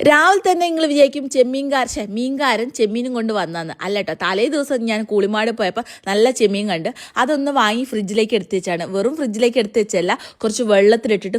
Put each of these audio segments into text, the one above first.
രാവിലെ തന്നെ നിങ്ങൾ വിചാരിക്കും മീൻകാരൻ ചെമ്മീനും കൊണ്ട് വന്നതെന്ന്. അല്ല കേട്ടോ, തലേ ദിവസം ഞാൻ കൂളിമാട് പോയപ്പോൾ നല്ല ചെമ്മീൻ കണ്ട് അതൊന്ന് വാങ്ങി ഫ്രിഡ്ജിലേക്ക് എടുത്ത് വെച്ചാണ്. വെറും ഫ്രിഡ്ജിലേക്ക് എടുത്ത് വെച്ചല്ല, കുറച്ച് വെള്ളത്തിലിട്ടിട്ട്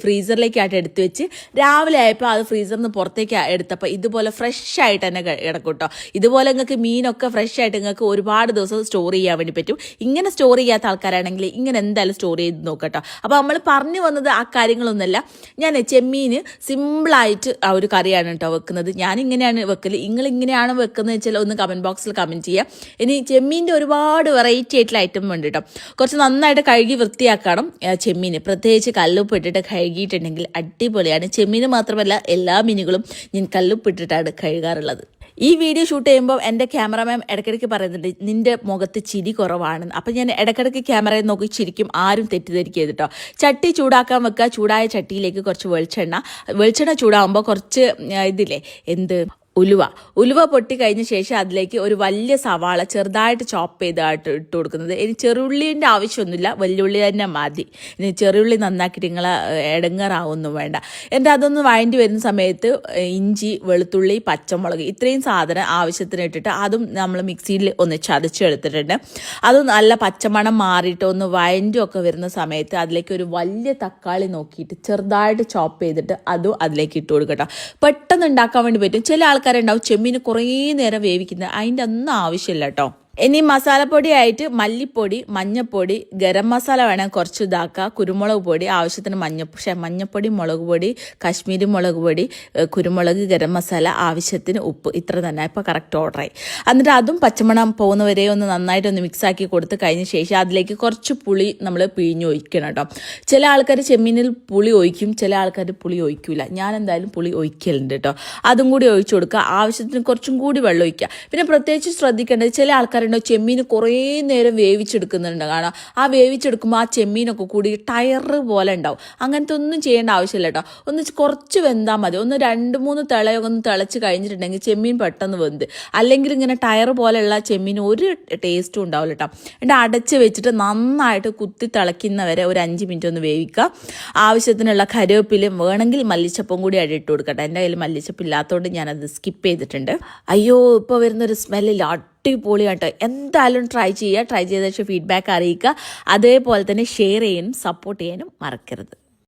ഫ്രീസറിലേക്കായിട്ട് എടുത്ത് വെച്ച് രാവിലെ ആയപ്പോൾ അത് ഫ്രീസറിൽ നിന്ന് പുറത്തേക്ക് എടുത്തപ്പോൾ ഇതുപോലെ ഫ്രഷ് ആയിട്ട് തന്നെ കിടക്കും കേട്ടോ. ഇതുപോലെ നിങ്ങൾക്ക് മീനൊക്കെ ഫ്രഷ് ആയിട്ട് നിങ്ങൾക്ക് ഒരുപാട് ദിവസം സ്റ്റോർ ചെയ്യാൻ വേണ്ടി പറ്റും. ഇങ്ങനെ സ്റ്റോർ ചെയ്യാത്ത ആൾക്കാരാണെങ്കിൽ ഇങ്ങനെ എന്തായാലും സ്റ്റോർ ചെയ്ത് നോക്കട്ടോ. അപ്പോൾ നമ്മൾ പറഞ്ഞു വന്നത് ആ കാര്യങ്ങളൊന്നുമല്ല. ഞാൻ ചെമ്മീൻ സിമ്പിളായിട്ട് ആ ഒരു കറിയാണ് കേട്ടോ വെക്കുന്നത്. ഞാനിങ്ങനെയാണ് വെക്കൽ. നിങ്ങളിങ്ങനെയാണ് വെക്കുന്നത് വെച്ചാൽ ഒന്ന് കമൻറ്റ് ബോക്സിൽ കമൻറ്റ് ചെയ്യുക. ഇനി ചെമ്മീൻ്റെ ഒരുപാട് വെറൈറ്റി ആയിട്ടുള്ള ഐറ്റം ഉണ്ട് കേട്ടോ. കുറച്ച് നന്നായിട്ട് കഴുകി വൃത്തിയാക്കണം ചെമ്മീൻ. പ്രത്യേകിച്ച് കല്ലുപ്പ് ഇട്ടിട്ട് കഴുകിയിട്ടുണ്ടെങ്കിൽ അടിപൊളിയാണ്. ചെമ്മീൻ മാത്രമല്ല എല്ലാ മീനുകളും ഞാൻ കല്ലുപ്പ് ഇട്ടിട്ടാണ് കഴുകാറുള്ളത്. ഈ വീഡിയോ ഷൂട്ട് ചെയ്യുമ്പോൾ എൻ്റെ ക്യാമറമാൻ ഇടയ്ക്കിടയ്ക്ക് പറയുന്നുണ്ട് നിൻ്റെ മുഖത്ത് ചിരി കുറവാണെന്ന്. അപ്പം ഞാൻ ഇടയ്ക്കിടയ്ക്ക് ക്യാമറയിൽ നോക്കി ചിരിക്കും. ആരും തെറ്റിദ്ധരിക്കരുത് കേട്ടോ. ചട്ടി ചൂടാക്കാൻ വെക്കുക. ചൂടായ ചട്ടിയിലേക്ക് കുറച്ച് വെളിച്ചെണ്ണ ചൂടാകുമ്പോൾ കുറച്ച് ഉലുവ പൊട്ടി കഴിഞ്ഞ ശേഷം അതിലേക്ക് ഒരു വലിയ സവാള ചെറുതായിട്ട് ചോപ്പ് ചെയ്തായിട്ട് ഇട്ട് കൊടുക്കുന്നത്. ഇനി ചെറുള്ളിൻ്റെ ആവശ്യമൊന്നുമില്ല, വലിയുള്ളി തന്നെ മതി. ഇനി ചെറുള്ളി നന്നാക്കിയിട്ട് നിങ്ങളെ ഇടങ്ങാറാവൊന്നും വേണ്ട. എന്നിട്ട് അതൊന്ന് വഴണ്ടി വരുന്ന സമയത്ത് ഇഞ്ചി, വെളുത്തുള്ളി, പച്ചമുളക് ഇത്രയും സാധനം ആവശ്യത്തിന് ഇട്ടിട്ട് അതും നമ്മൾ മിക്സിയിൽ ഒന്ന് ചതച്ചെടുത്തിട്ടുണ്ട്. അത് നല്ല പച്ചമണം മാറിയിട്ട് ഒന്ന് വഴൻ്റൊക്കെ വരുന്ന സമയത്ത് അതിലേക്ക് ഒരു വലിയ തക്കാളി നോക്കിയിട്ട് ചെറുതായിട്ട് ചോപ്പ് ചെയ്തിട്ട് അതും അതിലേക്ക് ഇട്ട് കൊടുക്കട്ടോ. പെട്ടെന്ന് ഉണ്ടാക്കാൻ വേണ്ടി പറ്റും. ചില ആൾക്കാരുണ്ടാവും ചെമ്മീന് കുറേ നേരം വേവിക്കുന്നത്, അതിൻ്റെ ഒന്നും ആവശ്യമില്ല കേട്ടോ. ഇനി മസാലപ്പൊടിയായിട്ട് മല്ലിപ്പൊടി, മഞ്ഞപ്പൊടി, ഗരം മസാല വേണമെങ്കിൽ കുറച്ച് ഇതാക്കുക, കുരുമുളക് പൊടി ആവശ്യത്തിന് മഞ്ഞപ്പൊടി, മുളക് പൊടി, കാശ്മീരി മുളക് പൊടി, കുരുമുളക്, ഗരം മസാല, ആവശ്യത്തിന് ഉപ്പ്, ഇത്ര തന്നെ. ഇപ്പോൾ കറക്റ്റ് ഓർഡറായി. എന്നിട്ട് അതും പച്ചമണം പോകുന്നവരെ ഒന്ന് നന്നായിട്ടൊന്ന് മിക്സാക്കി കൊടുത്ത് കഴിഞ്ഞ ശേഷം അതിലേക്ക് കുറച്ച് പുളി നമ്മൾ പിഴിഞ്ഞ് ഒഴിക്കണം കേട്ടോ. ചില ആൾക്കാർ ചെമ്മീനിൽ പുളി ഒഴിക്കും, ചില ആൾക്കാർ പുളി ഒഴിക്കില്ല. ഞാൻ എന്തായാലും പുളി ഒഴിക്കലുണ്ട് കേട്ടോ. അതും കൂടി ഒഴിച്ചു കൊടുക്കുക. ആവശ്യത്തിന് കുറച്ചും കൂടി വെള്ളം ഒഴിക്കുക. പിന്നെ പ്രത്യേകിച്ച് ശ്രദ്ധിക്കേണ്ടത്, ചില ആൾക്കാർ ചെമ്മീൻ കുറേ നേരം വേവിച്ചെടുക്കുന്നുണ്ട്. കാരണം ആ വേവിച്ചെടുക്കുമ്പോൾ ആ ചെമ്മീനൊക്കെ കൂടി ടയർ പോലെ ഉണ്ടാവും. അങ്ങനത്തെ ഒന്നും ചെയ്യേണ്ട ആവശ്യമില്ല കേട്ടോ. ഒന്ന് കുറച്ച് വെന്താൽ മതി. ഒന്ന് 2-3 തിളയൊക്കെ ഒന്ന് തിളച്ച് കഴിഞ്ഞിട്ടുണ്ടെങ്കിൽ ചെമ്മീൻ പെട്ടെന്ന് വെന്ത്. അല്ലെങ്കിൽ ഇങ്ങനെ ടയർ പോലെയുള്ള ചെമ്മീൻ ഒരു ടേസ്റ്റും ഉണ്ടാവില്ല കേട്ടോ. എന്നിട്ട് അടച്ച് വെച്ചിട്ട് നന്നായിട്ട് കുത്തി തിളയ്ക്കുന്നവരെ ഒരു 5 മിനിറ്റ് ഒന്ന് വേവിക്കുക. ആവശ്യത്തിനുള്ള കറിവേപ്പിലും വേണമെങ്കിൽ മല്ലിച്ചപ്പും കൂടി ഇട്ട് കൊടുക്കട്ടെ. എൻ്റെ കയ്യിൽ മല്ലിച്ചപ്പ് ഇല്ലാത്തതുകൊണ്ട് ഞാനത് സ്കിപ്പ് ചെയ്തിട്ടുണ്ട്. അയ്യോ, ഇപ്പോൾ വരുന്നൊരു സ്മെല്ലില്ല, അടിപൊളിയായിട്ട്. എന്തായാലും ട്രൈ ചെയ്ത ശേഷം ഫീഡ്ബാക്ക് അറിയിക്കുക. അതേപോലെ തന്നെ ഷെയർ ചെയ്യാനും സപ്പോർട്ട് ചെയ്യാനും മറക്കരുത്.